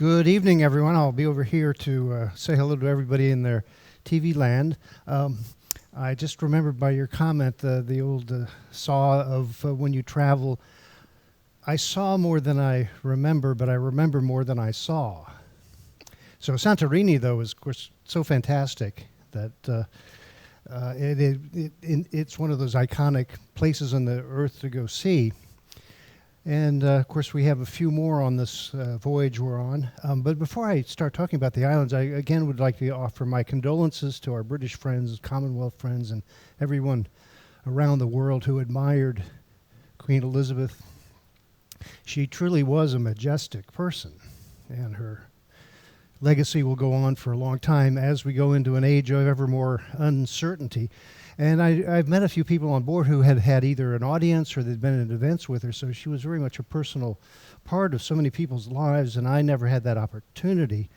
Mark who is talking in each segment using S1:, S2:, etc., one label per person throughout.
S1: Good evening, everyone. I'll be over here to say hello to everybody in their TV land. I just remembered by your comment the old saw of when you travel. I saw more than I remember, but I remember more than I saw. So Santorini, though, is, of course, so fantastic that it's one of those iconic places on the earth to go see. And, of course, we have a few more on this voyage we're on. But before I start talking about the islands, I, again, would like to offer my condolences to our British friends, Commonwealth friends, and everyone around the world who admired Queen Elizabeth. She truly was a majestic person, and her legacy will go on for a long time as we go into an age of ever more uncertainty. And I've met a few people on board who had had either an audience or they'd been at events with her, so she was very much a personal part of so many people's lives, and I never had that opportunity.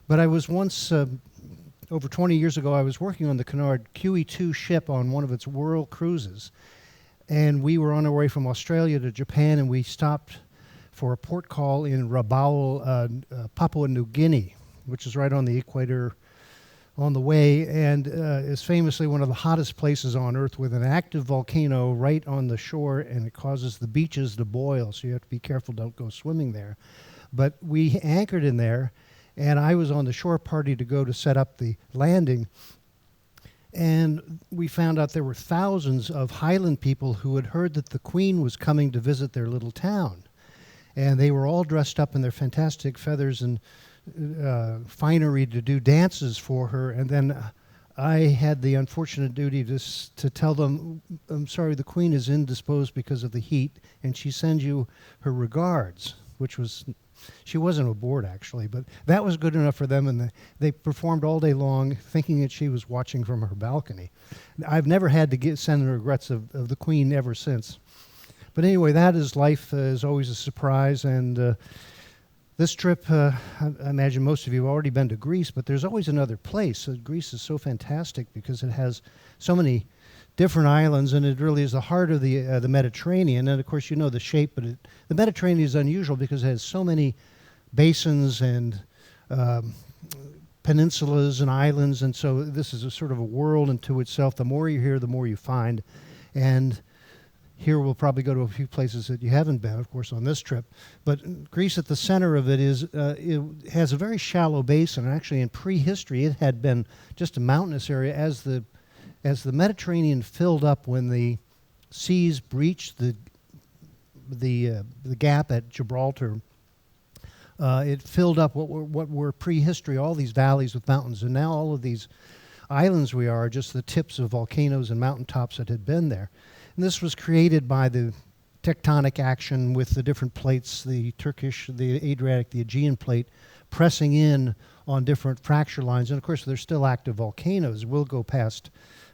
S1: But I was once, over 20 years ago, I was working on the Cunard QE2 ship on one of its world cruises, and we were on our way from Australia to Japan, and we stopped for a port call in Rabaul, Papua New Guinea, which is right on the equator on the way, and is famously one of the hottest places on Earth with an active volcano right on the shore, and it causes the beaches to boil, so you have to be careful, don't go swimming there. But we anchored in there, and I was on the shore party to go to set up the landing, and we found out there were thousands of Highland people who had heard that the Queen was coming to visit their little town. And they were all dressed up in their fantastic feathers and finery to do dances for her, and then I had the unfortunate duty to tell them, I'm sorry, the Queen is indisposed because of the heat, and she sends you her regards, which was, she wasn't aboard actually, but that was good enough for them, and they performed all day long thinking that she was watching from her balcony. I've never had to send the regrets of the Queen ever since. But anyway, that is life, is always a surprise, and this trip, I imagine most of you have already been to Greece, but there's always another place. Greece is so fantastic because it has so many different islands, and it really is the heart of the Mediterranean. And of course, you know the shape, but the Mediterranean is unusual because it has so many basins and peninsulas and islands, and so this is a sort of a world unto itself. The more you're here, the more you find. And here we'll probably go to a few places that you haven't been, of course, on this trip. But Greece, at the center of it, it has a very shallow basin. Actually, in prehistory, it had been just a mountainous area. As the Mediterranean filled up when the seas breached the gap at Gibraltar, it filled up what were prehistory, all these valleys with mountains. And now all of these islands are just the tips of volcanoes and mountaintops that had been there. And this was created by the tectonic action with the different plates, the Turkish, the Adriatic, the Aegean plate, pressing in on different fracture lines. And of course, there's still active volcanoes. We'll go past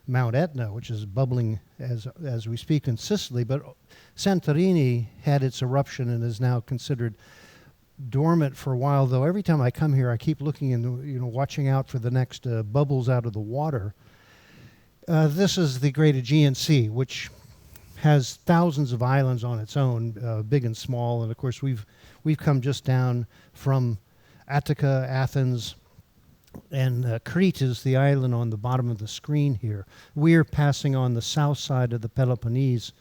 S1: Mount Etna, which is bubbling as we speak in Sicily. But Santorini had its eruption and is now considered dormant for a while, though every time I come here, I keep looking and watching out for the next bubbles out of the water. This is the Great Aegean Sea, which has thousands of islands on its own, big and small, and of course we've come just down from Attica, Athens, and Crete is the island on the bottom of the screen here. We're passing on the south side of the Peloponnese,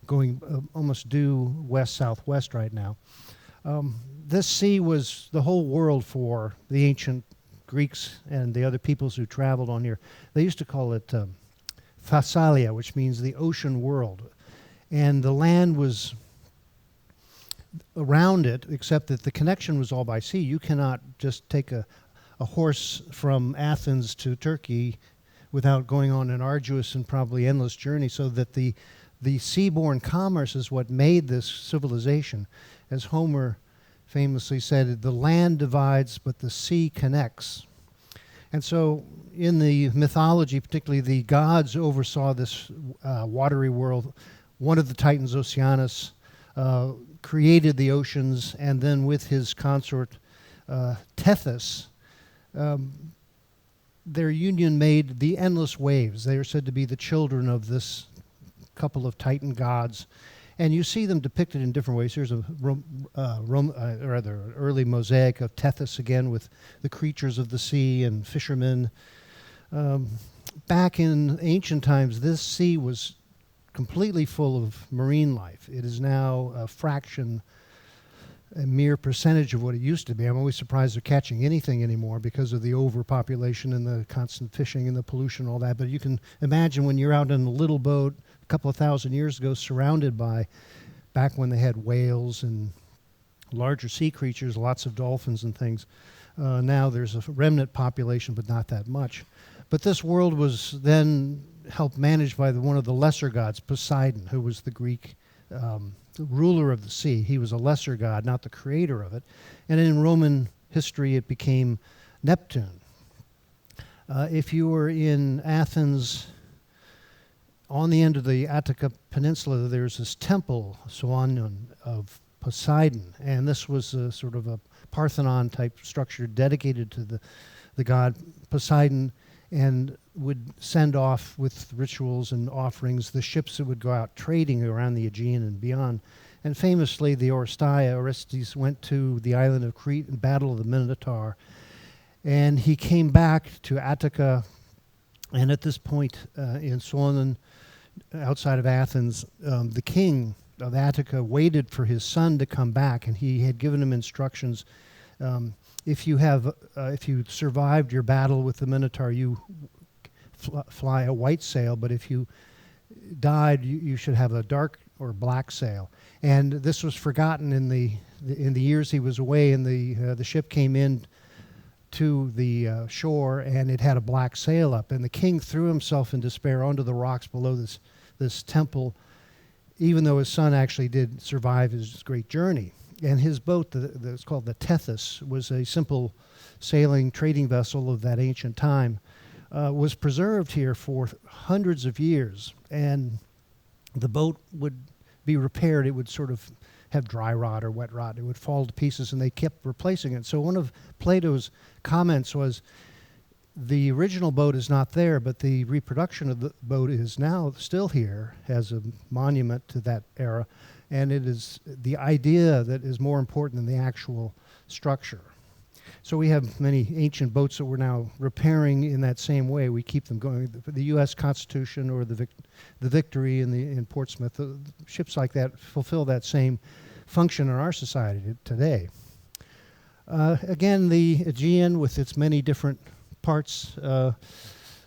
S1: going almost due west-southwest right now. This sea was the whole world for the ancient Greeks and the other peoples who traveled on here. They used to call it Thessalia, which means the ocean world. And the land was around it, except that the connection was all by sea. You cannot just take a horse from Athens to Turkey without going on an arduous and probably endless journey, so that the seaborne commerce is what made this civilization. As Homer famously said, the land divides, but the sea connects. And so in the mythology, particularly, the gods oversaw this watery world. One of the Titans, Oceanus, created the oceans, and then with his consort Tethys, their union made the endless waves. They are said to be the children of this couple of Titan gods. And you see them depicted in different ways. Here's a rather early mosaic of Tethys again with the creatures of the sea and fishermen. Back in ancient times, this sea was completely full of marine life. It is now a fraction, a mere percentage of what it used to be. I'm always surprised they're catching anything anymore because of the overpopulation and the constant fishing and the pollution and all that. But you can imagine when you're out in a little boat a couple of thousand years ago, surrounded by, back when they had whales and larger sea creatures, lots of dolphins and things. Now there's a remnant population, but not that much. But this world was then helped managed by one of the lesser gods, Poseidon, who was the Greek ruler of the sea. He was a lesser god, not the creator of it. And in Roman history, it became Neptune. If you were in Athens, on the end of the Attica Peninsula, there's this temple, Soanion, of Poseidon. And this was a sort of a Parthenon-type structure dedicated to the god Poseidon, and would send off with rituals and offerings the ships that would go out trading around the Aegean and beyond. And famously, the Orestes went to the island of Crete and battled the Minotaur. And he came back to Attica, and at this point in Soanion, outside of Athens, the king of Attica waited for his son to come back, and he had given him instructions. If you survived your battle with the Minotaur, you fly a white sail, but if you died, you should have a dark or black sail. And this was forgotten in the years he was away, and the ship came in to the shore, and it had a black sail up. And the king threw himself in despair onto the rocks below this temple, even though his son actually did survive his great journey. And his boat, that's called the Tethys, was a simple sailing trading vessel of that ancient time, was preserved here for hundreds of years. And the boat would be repaired. It would sort of have dry rot or wet rot. It would fall to pieces, and they kept replacing it. So one of Plato's comments was, the original boat is not there, but the reproduction of the boat is now still here as a monument to that era. And it is the idea that is more important than the actual structure. So we have many ancient boats that we're now repairing in that same way. We keep them going. The U.S. Constitution or the Victory in Portsmouth, ships like that fulfill that same function in our society today. Again, the Aegean with its many different parts.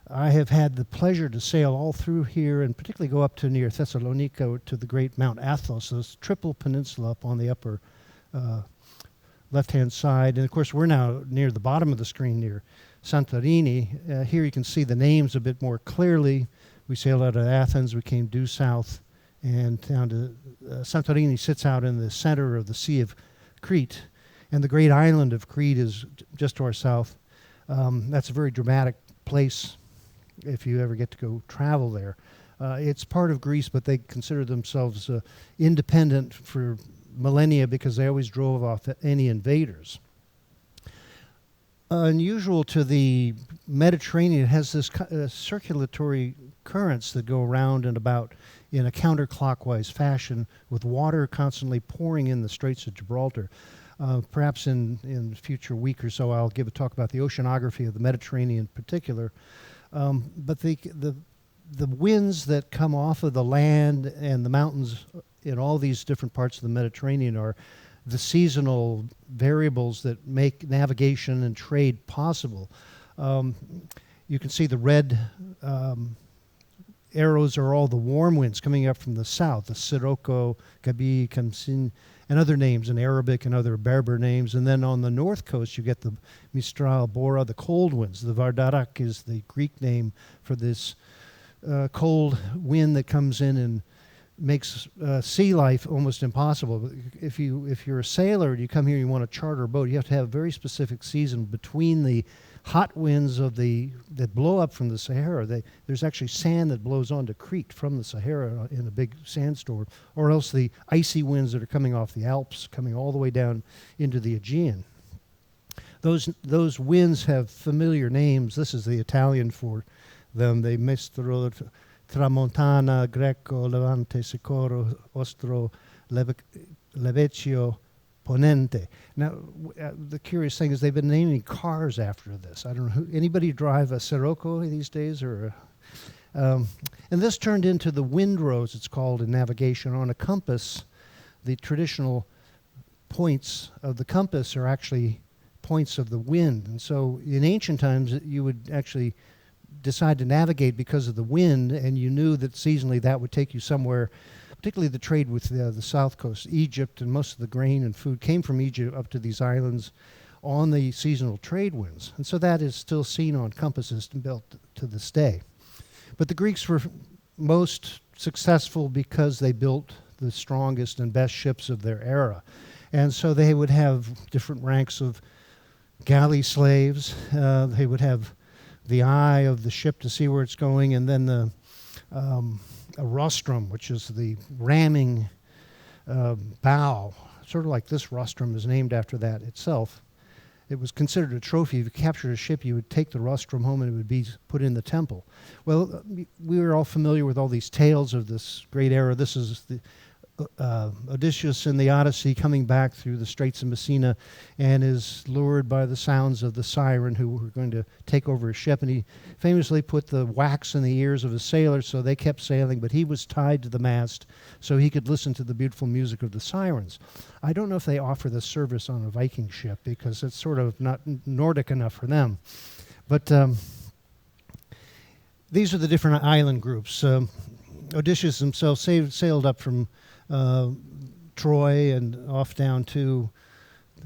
S1: I have had the pleasure to sail all through here, and particularly go up to near Thessalonica to the great Mount Athos, this triple peninsula up on the upper left-hand side. And of course, we're now near the bottom of the screen near Santorini. Here you can see the names a bit more clearly. We sailed out of Athens, we came due south, and down to Santorini sits out in the center of the Sea of Crete. And the great island of Crete is just to our south. That's a very dramatic place if you ever get to go travel there. It's part of Greece, but they consider themselves independent for millennia because they always drove off any invaders. Unusual to the Mediterranean, it has this circulatory currents that go around and about in a counterclockwise fashion, with water constantly pouring in the Straits of Gibraltar. Perhaps in a future week or so, I'll give a talk about the oceanography of the Mediterranean in particular. But the winds that come off of the land and the mountains in all these different parts of the Mediterranean are the seasonal variables that make navigation and trade possible. You can see the red arrows are all the warm winds coming up from the south, the Sirocco, Gabi, Kamsin, and other names in Arabic and other Berber names. And then on the north coast, you get the Mistral, Bora, the cold winds. The Vardarak is the Greek name for this cold wind that comes in and makes sea life almost impossible. If you're a sailor and you come here and you want to charter a boat, you have to have a very specific season between the hot winds that blow up from the Sahara. There's actually sand that blows onto Crete from the Sahara in a big sandstorm, or else the icy winds that are coming off the Alps, coming all the way down into the Aegean. Those winds have familiar names. This is the Italian for them. They Mistral, Tramontana, Greco, Levante, Sicuro, Ostro, Levecchio, Ponente. Now, the curious thing is they've been naming cars after this. I don't know, anybody drive a Sirocco these days? And this turned into the wind rows, it's called in navigation. On a compass, the traditional points of the compass are actually points of the wind. And so in ancient times, you would actually decide to navigate because of the wind, and you knew that seasonally that would take you somewhere, particularly the trade with the south coast. Egypt and most of the grain and food came from Egypt up to these islands on the seasonal trade winds. And so that is still seen on compasses built to this day. But the Greeks were most successful because they built the strongest and best ships of their era. And so they would have different ranks of galley slaves. They would have the eye of the ship to see where it's going, and then a rostrum, which is the ramming bow. Sort of like this rostrum is named after that itself. It was considered a trophy. If you captured a ship, you would take the rostrum home and it would be put in the temple. Well, we were all familiar with all these tales of this great era. This is the Odysseus in the Odyssey coming back through the Straits of Messina and is lured by the sounds of the siren who were going to take over his ship. And he famously put the wax in the ears of his sailors so they kept sailing, but he was tied to the mast so he could listen to the beautiful music of the sirens. I don't know if they offer this service on a Viking ship because it's sort of not Nordic enough for them. But these are the different island groups. Odysseus himself sailed up from Troy and off down to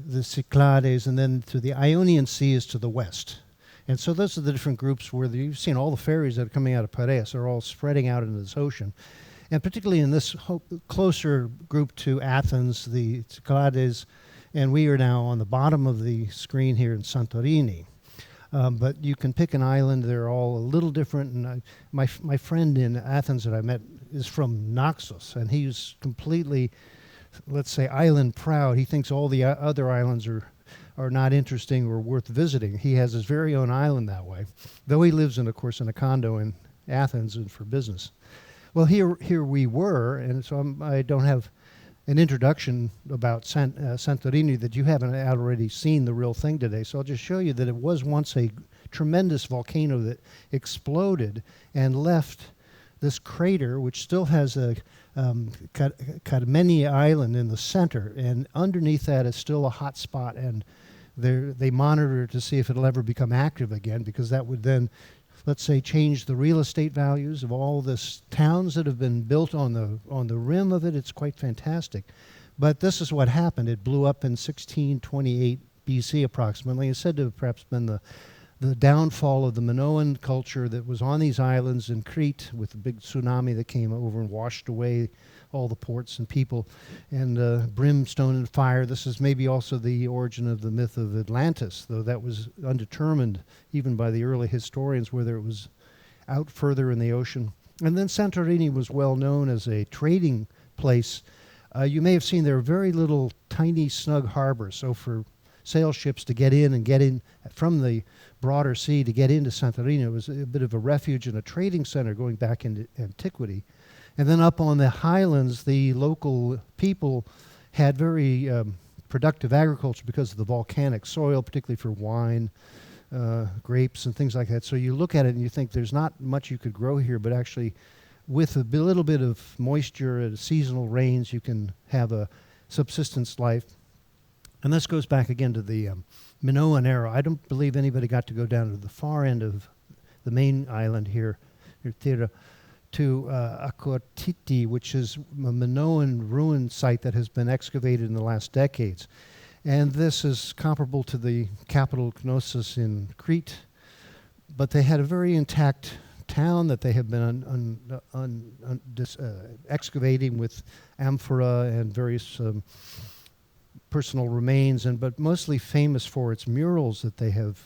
S1: the Cyclades and then to the Ionian Seas to the west. And so those are the different groups where you've seen all the ferries that are coming out of Piraeus are all spreading out into this ocean. And particularly in this closer group to Athens, the Cyclades, and we are now on the bottom of the screen here in Santorini. But you can pick an island. They're all a little different. And my friend in Athens that I met is from Naxos, and he's completely, let's say, island proud. He thinks all the other islands are not interesting or worth visiting. He has his very own island that way, though he lives, of course, in a condo in Athens and for business. Well, here we were, and so I don't have an introduction about Santorini that you haven't already seen the real thing today. So I'll just show you that it was once a tremendous volcano that exploded and left this crater, which still has a Kadmeni Island in the center, and underneath that is still a hot spot, and they monitor to see if it'll ever become active again, because that would then, let's say, change the real estate values of all this towns that have been built on the rim of it. It's quite fantastic. But this is what happened. It blew up in 1628 BC approximately. It's said to have perhaps been the downfall of the Minoan culture that was on these islands in Crete with the big tsunami that came over and washed away all the ports and people, and brimstone and fire. This is maybe also the origin of the myth of Atlantis, though that was undetermined even by the early historians whether it was out further in the ocean. And then Santorini was well known as a trading place. You may have seen there are very little tiny snug harbors, so for sail ships to get in from the broader sea to get into Santorini, it was a bit of a refuge and a trading center going back into antiquity. And then up on the highlands, the local people had very productive agriculture because of the volcanic soil, particularly for wine, grapes, and things like that. So you look at it and you think there's not much you could grow here, but actually with a little bit of moisture and seasonal rains, you can have a subsistence life. And this goes back again to the Minoan era. I don't believe anybody got to go down to the far end of the main island here, to Akhotiti, which is a Minoan ruin site that has been excavated in the last decades. And this is comparable to the capital Knossos in Crete, but they had a very intact town that they have been excavating with amphora and various personal remains, but mostly famous for its murals that they have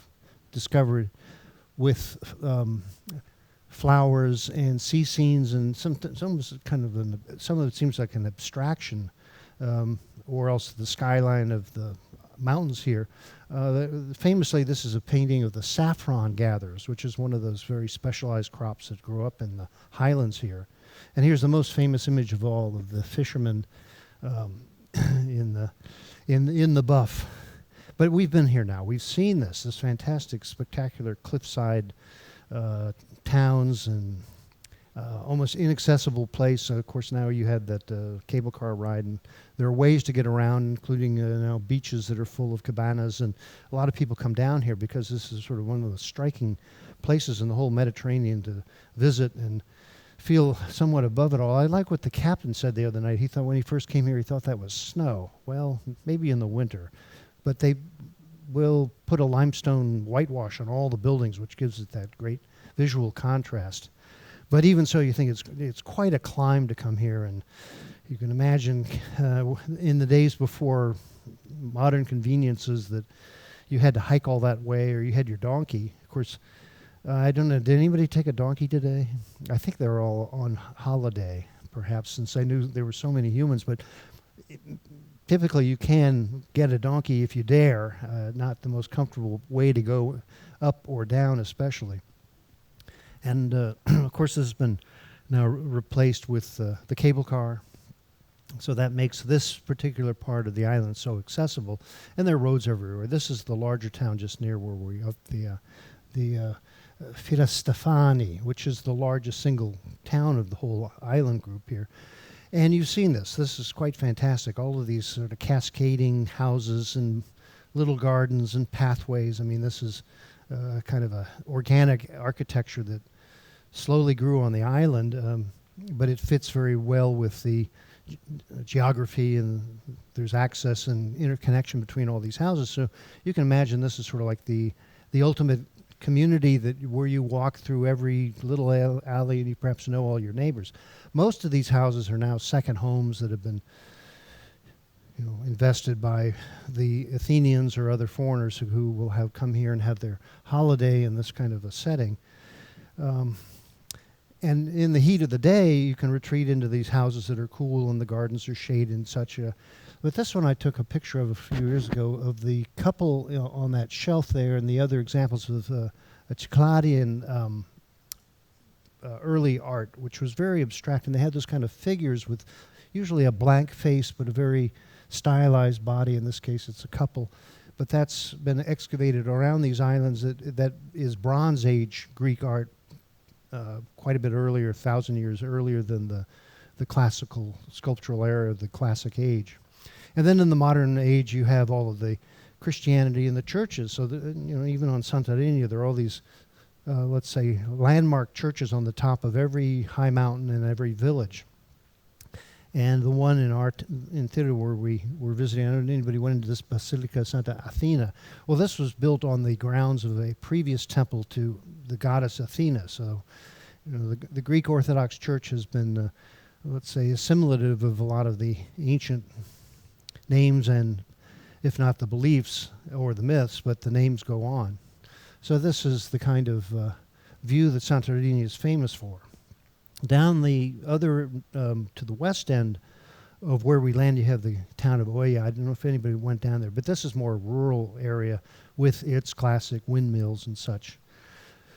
S1: discovered with flowers and sea scenes, and some of it seems like an abstraction, or else the skyline of the mountains here. Famously, this is a painting of the saffron gatherers, which is one of those very specialized crops that grow up in the highlands here. And here's the most famous image of all, of the fishermen in the Buff. But we've been here now. We've seen this fantastic, spectacular cliffside towns and almost inaccessible place. Of course, now you had that cable car ride, and there are ways to get around, including now beaches that are full of cabanas. And a lot of people come down here because this is sort of one of the striking places in the whole Mediterranean to visit and feel somewhat above it all. I like what the captain said the other night. He thought when he first came here, he thought that was snow. Well, maybe in the winter. But they will put a limestone whitewash on all the buildings, which gives it that great visual contrast. But even so, you think it's quite a climb to come here. And you can imagine in the days before modern conveniences that you had to hike all that way, or you had your donkey. Of course, I don't know, did anybody take a donkey today? I think they're all on holiday, perhaps, since I knew there were so many humans. But typically you can get a donkey if you dare. Not the most comfortable way to go up or down, especially. And of course, this has been now replaced with the cable car. So that makes this particular part of the island so accessible. And there are roads everywhere. This is the larger town just near where we are, the Firastefani, which is the largest single town of the whole island group here. And you've seen this. This is quite fantastic. All of these sort of cascading houses and little gardens and pathways. I mean, this is kind of a organic architecture that slowly grew on the island, but it fits very well with the geography, and there's access and interconnection between all these houses. So you can imagine this is sort of like the ultimate community where you walk through every little alley and you perhaps know all your neighbors. Most of these houses are now second homes that have been invested by the Athenians or other foreigners who will have come here and have their holiday in this kind of a setting. And in the heat of the day, you can retreat into these houses that are cool and the gardens are shaded and such. But this one I took a picture of a few years ago of the couple on that shelf there, and the other examples of a Cycladian early art, which was very abstract. And they had those kind of figures with usually a blank face, but a very stylized body. In this case, it's a couple. But that's been excavated around these islands. That is Bronze Age Greek art, quite a bit earlier, 1,000 years earlier than the classical sculptural era of the Classic Age. And then in the modern age, you have all of the Christianity in the churches. So even on Santorini, there are all these, let's say, landmark churches on the top of every high mountain in every village. And the one in theater where we were visiting, I don't know if anybody went into this Basilica Santa Athena. Well, this was built on the grounds of a previous temple to the goddess Athena. So, the Greek Orthodox Church has been, let's say, assimilative of a lot of the ancient names, and if not the beliefs or the myths, but the names go on. So this is the kind of view that Santorini is famous for. Down the other, to the west end of where we land, you have the town of Oia. I don't know if anybody went down there, but this is more rural area with its classic windmills and such.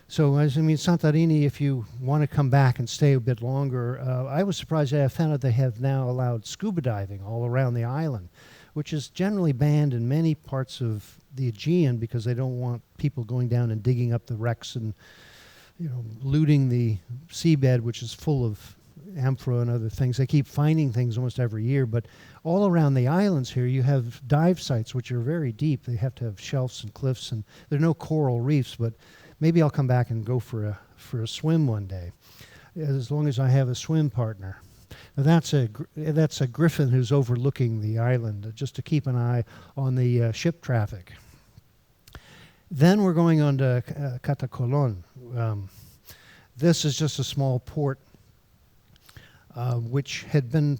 S1: So, Santorini, if you want to come back and stay a bit longer, I was surprised that I found out they have now allowed scuba diving all around the island, which is generally banned in many parts of the Aegean because they don't want people going down and digging up the wrecks and looting the seabed, which is full of amphora and other things. They keep finding things almost every year, but all around the islands here, you have dive sites, which are very deep. They have to have shelves and cliffs, and there are no coral reefs, but maybe I'll come back and go for a swim one day, as long as I have a swim partner. Now that's a griffin who's overlooking the island, just to keep an eye on the ship traffic. Then we're going on to Katakolo. This is just a small port, which had been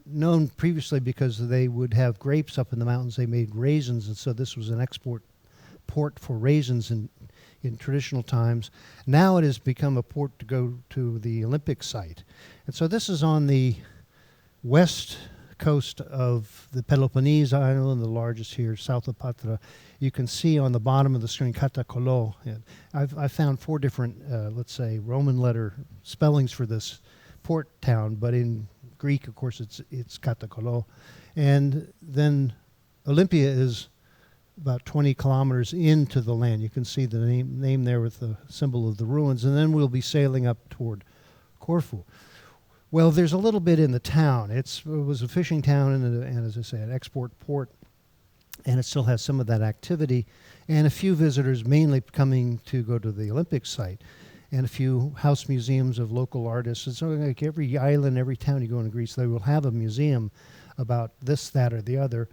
S1: known previously because they would have grapes up in the mountains. They made raisins, and so this was an export port for raisins in traditional times. Now it has become a port to go to the Olympic site. And so this is on the west coast of the Peloponnese island, the largest here, south of Patra. You can see on the bottom of the screen Katakolo. And I've found 4 different, let's say, Roman letter spellings for this port town, but in Greek, of course, it's Katakolo. And then Olympia is about 20 kilometers into the land. You can see the name there with the symbol of the ruins, and then we'll be sailing up toward Corfu. Well, there's a little bit in the town. It was a fishing town and, as I say, an export port, and it still has some of that activity, and a few visitors mainly coming to go to the Olympic site, and a few house museums of local artists. And so like every island, every town you go in Greece, they will have a museum about this, that, or the other.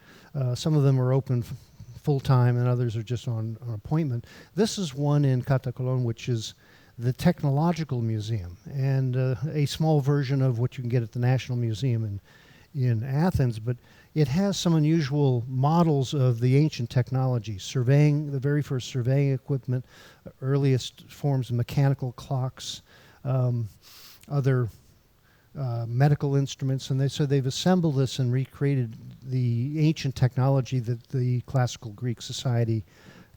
S1: Some of them are open full-time, and others are just on appointment. This is one in Katakolo, which is the Technological Museum, and a small version of what you can get at the National Museum in Athens, but it has some unusual models of the ancient technology, surveying, the very first surveying equipment, earliest forms of mechanical clocks, other medical instruments, and so they've assembled this and recreated the ancient technology that the classical Greek society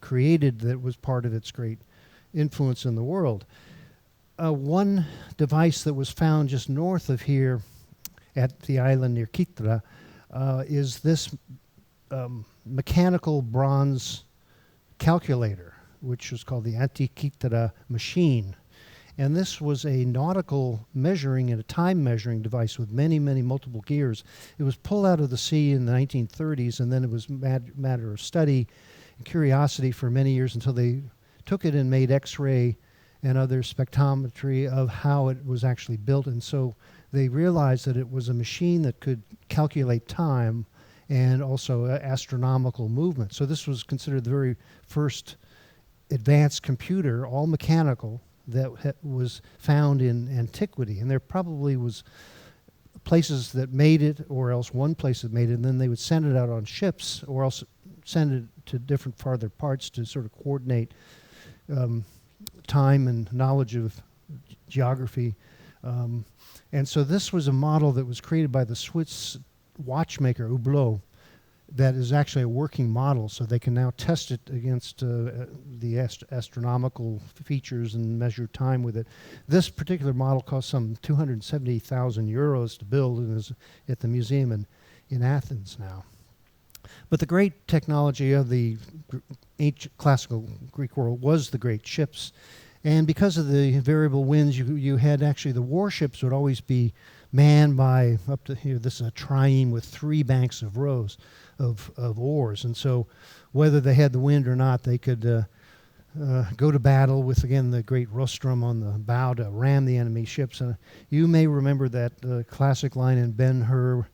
S1: created that was part of its great influence in the world. One device that was found just north of here at the island near Kythera is this mechanical bronze calculator, which was called the Antikythera machine. And this was a nautical measuring and a time measuring device with many, many multiple gears. It was pulled out of the sea in the 1930s, and then it was matter of study and curiosity for many years until they took it and made X-ray and other spectrometry of how it was actually built. And so they realized that it was a machine that could calculate time and also astronomical movement. So this was considered the very first advanced computer, all mechanical, that was found in antiquity. And there probably was places that made it, or else one place that made it, and then they would send it out on ships, or else send it to different farther parts to sort of coordinate time and knowledge of geography. And so this was a model that was created by the Swiss watchmaker Hublot that is actually a working model, so they can now test it against the astronomical features and measure time with it. This particular model cost some 270,000 euros to build and is at the museum in Athens now. But the great technology of the ancient classical Greek world was the great ships. And because of the variable winds, you had actually the warships would always be manned by up to here. This is a trieme with 3 banks of rows of oars. And so whether they had the wind or not, they could go to battle with, again, the great rostrum on the bow to ram the enemy ships. And you may remember that classic line in Ben-Hur,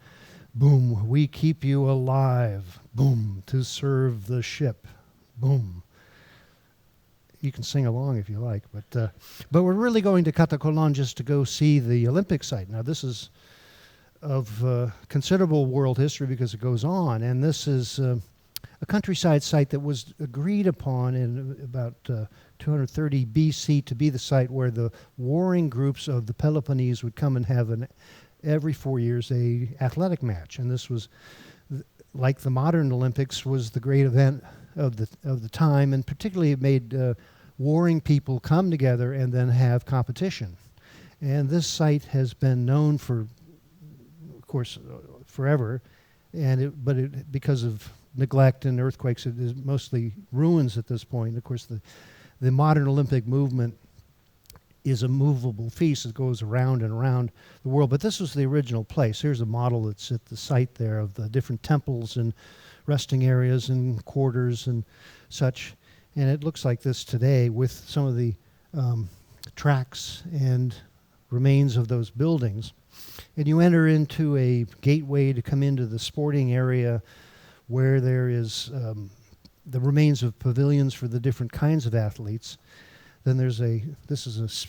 S1: boom, we keep you alive, boom, to serve the ship, boom. You can sing along if you like, but we're really going to Katakolo just to go see the Olympic site. Now this is of considerable world history because it goes on, and this is a countryside site that was agreed upon in about 230 BC to be the site where the warring groups of the Peloponnese would come and have every 4 years a athletic match. And this was, like the modern Olympics, was the great event of the time, and particularly it made warring people come together and then have competition. And this site has been known for, of course, forever, and because of neglect and earthquakes, it is mostly ruins at this point. Of course, the modern Olympic movement is a movable feast that goes around and around the world. But this was the original place. Here's a model that's at the site there of the different temples and resting areas and quarters and such. And it looks like this today with some of the tracks and remains of those buildings. And you enter into a gateway to come into the sporting area where there is the remains of pavilions for the different kinds of athletes. Then this is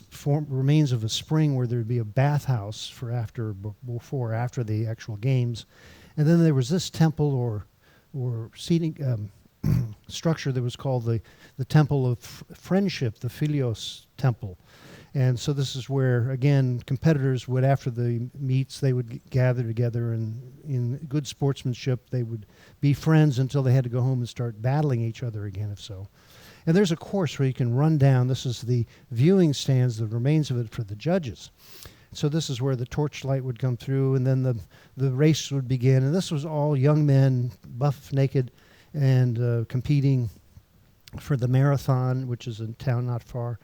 S1: remains of a spring where there'd be a bathhouse for after the actual games. And then there was this temple or seating structure that was called the Temple of Friendship, the Philios Temple. And so this is where, again, competitors would, after the meets, they would gather together, and in good sportsmanship, they would be friends until they had to go home and start battling each other again, if so. And there's a course where you can run down. This is the viewing stands, the remains of it for the judges. So this is where the torchlight would come through, and then the race would begin. And this was all young men, buff, naked, and competing for the marathon, which is in town not far.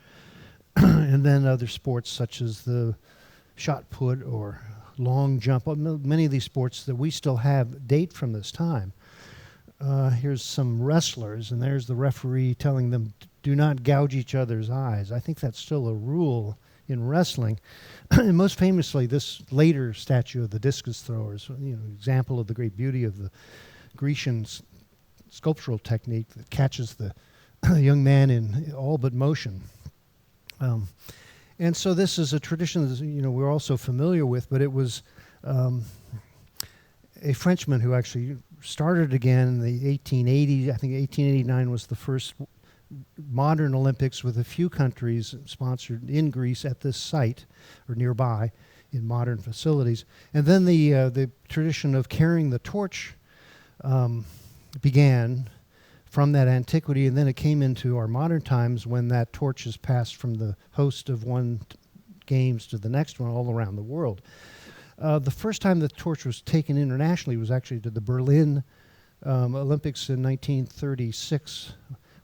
S1: And then other sports such as the shot put or long jump. Many of these sports that we still have date from this time. Here's some wrestlers, and there's the referee telling them, do not gouge each other's eyes. I think that's still a rule in wrestling. And most famously, this later statue of the discus throwers, example of the great beauty of the Grecian sculptural technique that catches the young man in all but motion. And so this is a tradition that we're also familiar with, but it was a Frenchman who actually started again in the 1880s. I think 1889 was the first modern Olympics, with a few countries sponsored in Greece at this site or nearby in modern facilities. And then the tradition of carrying the torch began from that antiquity, and then it came into our modern times when that torch is passed from the host of one games to the next one all around the world. The first time the torch was taken internationally was actually to the Berlin Olympics in 1936,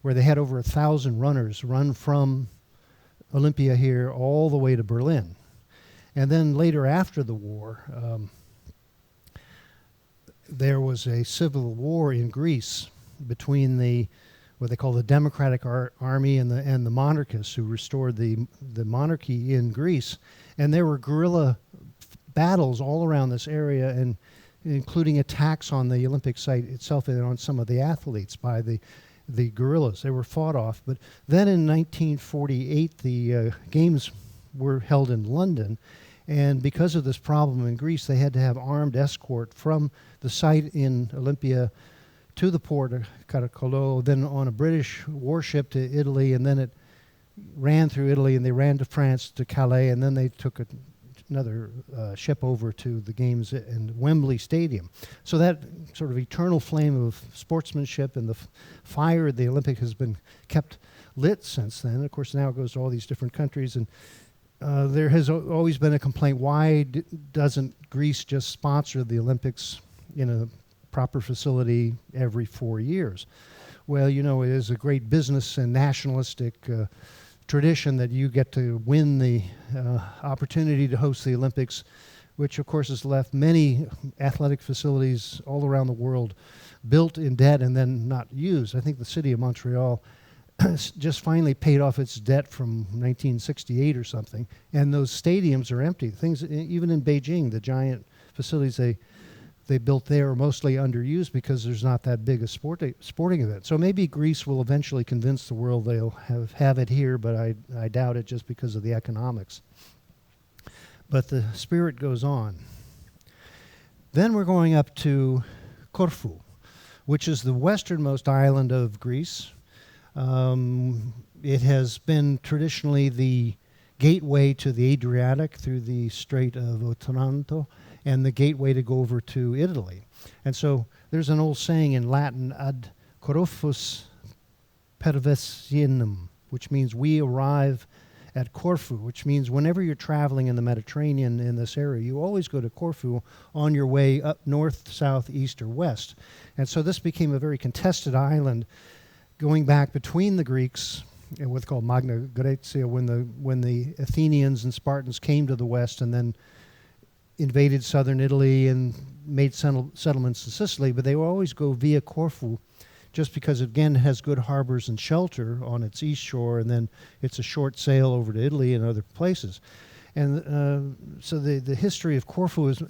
S1: where they had over 1,000 runners run from Olympia here all the way to Berlin. And then later after the war, there was a civil war in Greece between what they call the Democratic Army and the monarchists who restored the monarchy in Greece. And there were guerrilla battles all around this area, and including attacks on the Olympic site itself and on some of the athletes by the guerrillas. They were fought off. But then in 1948, the games were held in London. And because of this problem in Greece, they had to have armed escort from the site in Olympia to the port of Katakolo, then on a British warship to Italy, and then it ran through Italy, and they ran to France, to Calais, and then they took another ship over to the games in Wembley Stadium. So that sort of eternal flame of sportsmanship and the fire of the Olympic has been kept lit since then. Of course, now it goes to all these different countries, and there has always been a complaint, why doesn't Greece just sponsor the Olympics in a proper facility every 4 years? Well, it is a great business and nationalistic tradition that you get to win the opportunity to host the Olympics, which of course has left many athletic facilities all around the world built in debt and then not used. I think the city of Montreal just finally paid off its debt from 1968 or something, and those stadiums are empty. Things, even in Beijing, the giant facilities they built there are mostly underused because there's not that big a sporting event. So maybe Greece will eventually convince the world they'll have it here, but I doubt it just because of the economics. But the spirit goes on. Then we're going up to Corfu, which is the westernmost island of Greece. It has been traditionally the gateway to the Adriatic through the Strait of Otranto, and the gateway to go over to Italy. And so there's an old saying in Latin, ad Corfus pervesinum, which means we arrive at Corfu, which means whenever you're traveling in the Mediterranean in this area, you always go to Corfu on your way up north, south, east, or west. And so this became a very contested island going back between the Greeks and what's called Magna Graecia, when the Athenians and Spartans came to the west and then invaded southern Italy and made settlements in Sicily, but they will always go via Corfu just because, again, it has good harbors and shelter on its east shore, and then it's a short sail over to Italy and other places. And so the history of Corfu has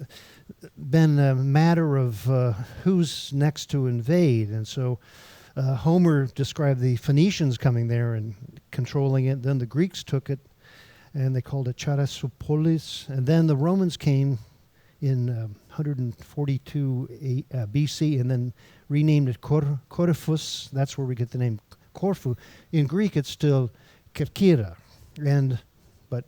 S1: been a matter of who's next to invade. And so Homer described the Phoenicians coming there and controlling it. Then the Greeks took it, and they called it Charasopolis. And then the Romans came in 142 BC and then renamed it Corfus. That's where we get the name Corfu. In Greek, it's still Kerkyra. And but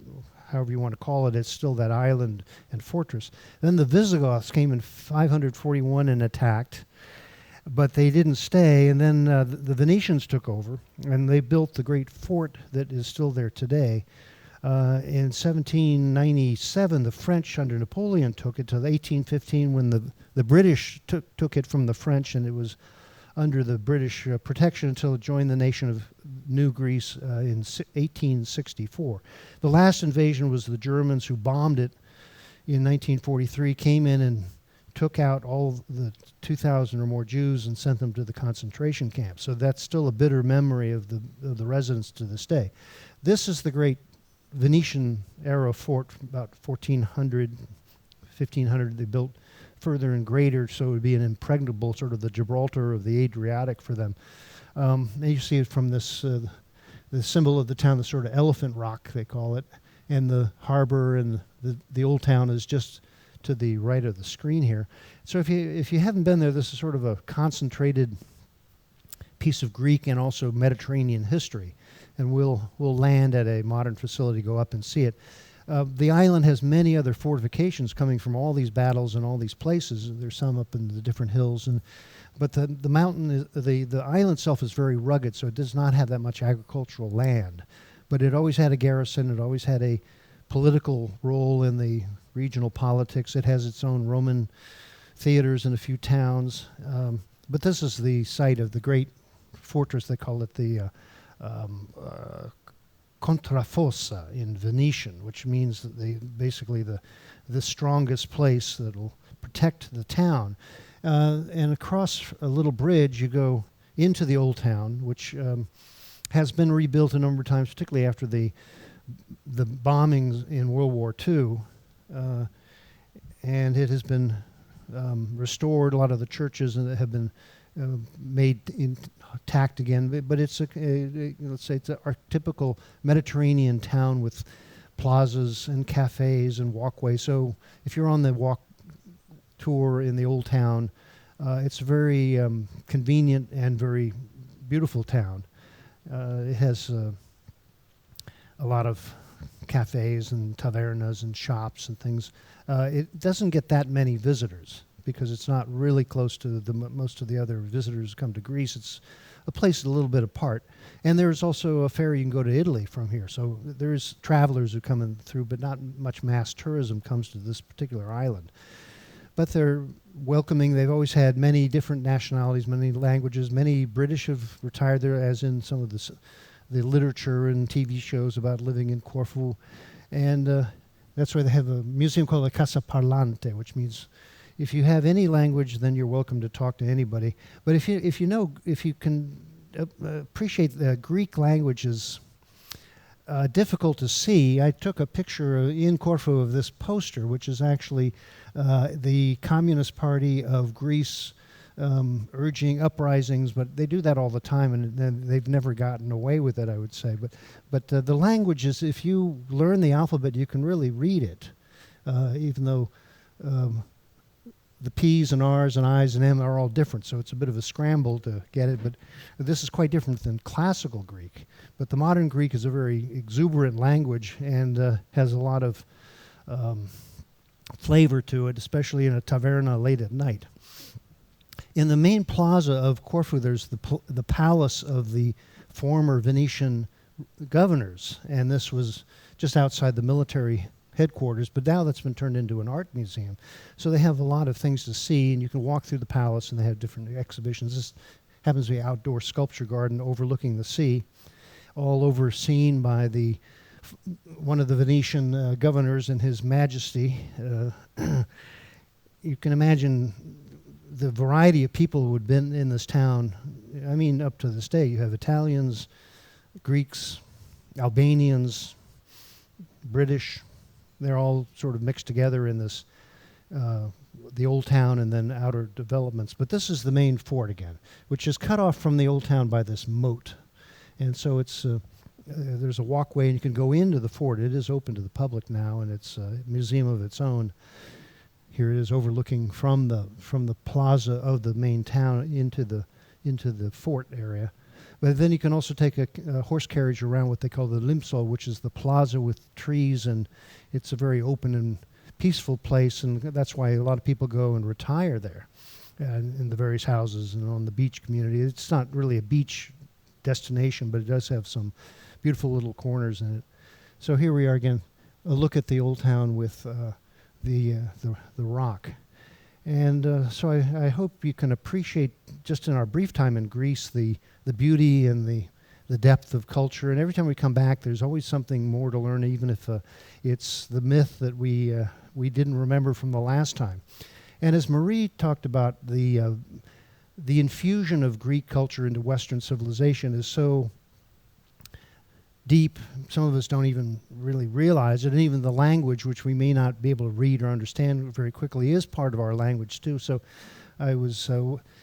S1: however you want to call it, it's still that island and fortress. Then the Visigoths came in 541 and attacked, but they didn't stay, and then the Venetians took over, and they built the great fort that is still there today. In 1797, the French under Napoleon took it to 1815 when the British took it from the French, and it was under the British protection until it joined the nation of New Greece in 1864. The last invasion was the Germans, who bombed it in 1943, came in and took out all the 2,000 or more Jews and sent them to the concentration camp. So that's still a bitter memory of the residents to this day. This is the great Venetian era fort, about 1400, 1500. They built further and greater, so it would be an impregnable, sort of the Gibraltar of the Adriatic for them. And you see it from this, the symbol of the town, the sort of elephant rock, they call it, and the harbor and the old town is just to the right of the screen here. So if you haven't been there, this is sort of a concentrated piece of Greek and also Mediterranean history. And we'll land at a modern facility, go up and see it. The island has many other fortifications coming from all these battles and all these places. There's some up in the different hills, but the mountain, the island itself is very rugged, so it does not have that much agricultural land. But it always had a garrison. It always had a political role in the regional politics. It has its own Roman theaters in a few towns. But this is the site of the great fortress. They call it the Contrafossa in Venetian, which means that basically the strongest place that will protect the town. And across a little bridge, you go into the old town, which has been rebuilt a number of times, particularly after the bombings in World War II. And it has been restored. A lot of the churches have been made intact again, but it's let's say it's our typical Mediterranean town with plazas and cafes and walkways. So if you're on the walk tour in the old town, it's a very convenient and very beautiful town. It has a lot of cafes and tavernas and shops and things. It doesn't get that many visitors because it's not really close to most of the other visitors who come to Greece. It's a place a little bit apart. And there's also a ferry you can go to Italy from here. So there's travelers who come in through, but not much mass tourism comes to this particular island. But they're welcoming. They've always had many different nationalities, many languages. Many British have retired there, as in some of the literature and TV shows about living in Corfu. And that's why they have a museum called the Casa Parlante, which means if you have any language, then you're welcome to talk to anybody. But if you can appreciate the Greek language is difficult to see. I took a picture in Corfu of this poster, which is actually the Communist Party of Greece urging uprisings, but they do that all the time, and they've never gotten away with it, I would say. But the language is, if you learn the alphabet, you can really read it, even though the P's and R's and I's and M are all different, so it's a bit of a scramble to get it, but this is quite different than classical Greek. But the modern Greek is a very exuberant language and has a lot of flavor to it, especially in a taverna late at night. In the main plaza of Corfu, there's the palace of the former Venetian governors, and this was just outside the military headquarters, but now that's been turned into an art museum. So they have a lot of things to see, and you can walk through the palace, and they have different exhibitions. This happens to be an outdoor sculpture garden overlooking the sea, all overseen by one of the Venetian governors and His Majesty. You can imagine the variety of people who had been in this town. I mean, up to this day, you have Italians, Greeks, Albanians, British. They're all sort of mixed together in this, the old town and then outer developments. But this is the main fort again, which is cut off from the old town by this moat. And so it's there's a walkway, and you can go into the fort. It is open to the public now, and it's a museum of its own. Here it is overlooking from the plaza of the main town into the fort area. But then you can also take a horse carriage around what they call the Limsol, which is the plaza with trees, and it's a very open and peaceful place, and that's why a lot of people go and retire there in the various houses and on the beach community. It's not really a beach destination, but it does have some beautiful little corners in it. So here we are again, a look at the old town with the rock. And so I hope you can appreciate, just in our brief time in Greece, the beauty and the depth of culture. And every time we come back, there's always something more to learn, even if it's the myth that we didn't remember from the last time. And as Marie talked about, the infusion of Greek culture into Western civilization is so deep, some of us don't even really realize it, and even the language, which we may not be able to read or understand very quickly, is part of our language too. So I was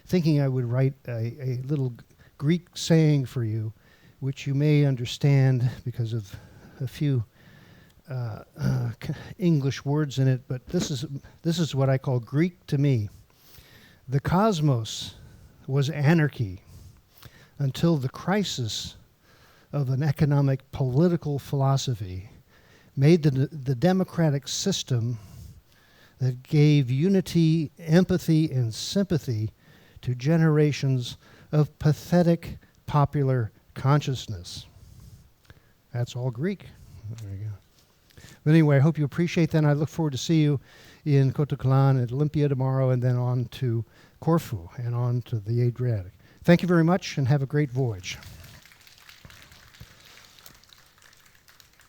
S1: thinking I would write a little Greek saying for you, which you may understand because of a few English words in it, but this is what I call Greek to me. The cosmos was anarchy until the crisis of an economic political philosophy made the democratic system that gave unity, empathy, and sympathy to generations of pathetic popular consciousness. That's all Greek. There you go. But anyway, I hope you appreciate that, and I look forward to see you in Katakolo at Olympia tomorrow, and then on to Corfu and on to the Adriatic. Thank you very much, and have a great voyage.